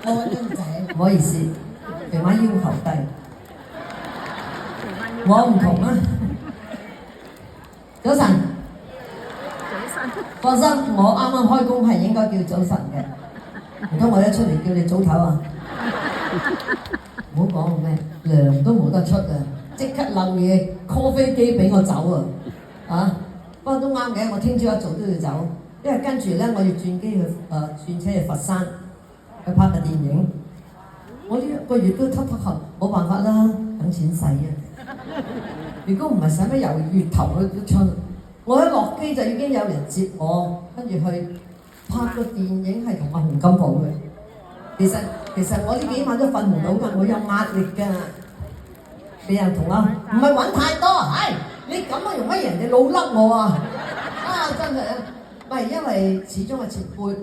我揾咗仔。唔好意思，肥媽要求低，我唔同啊。早晨，放心，我啱啱開工係應該叫早晨嘅，唔通我一出嚟叫你早唞啊？唔好講咩，糧都冇得出啊！即刻漏嘢 call 飛機俾我走啊！啊，不過都啱嘅，我聽朝一早都要走，因為跟住咧我要轉機去轉車去佛山去拍個電影。我呢一個月都偷偷後，冇辦法啦，等錢使啊！如果唔係使乜由月頭去出，我一落機就已經有人接我，跟住去拍個電影係同阿洪金寶嘅。其實我呢幾晚都瞓唔到㗎，我有壓力㗎。俾人同我唔係揾太多，唉，你咁啊用乜人哋老笠我啊？啊真係啊，唔係因為始終係前輩。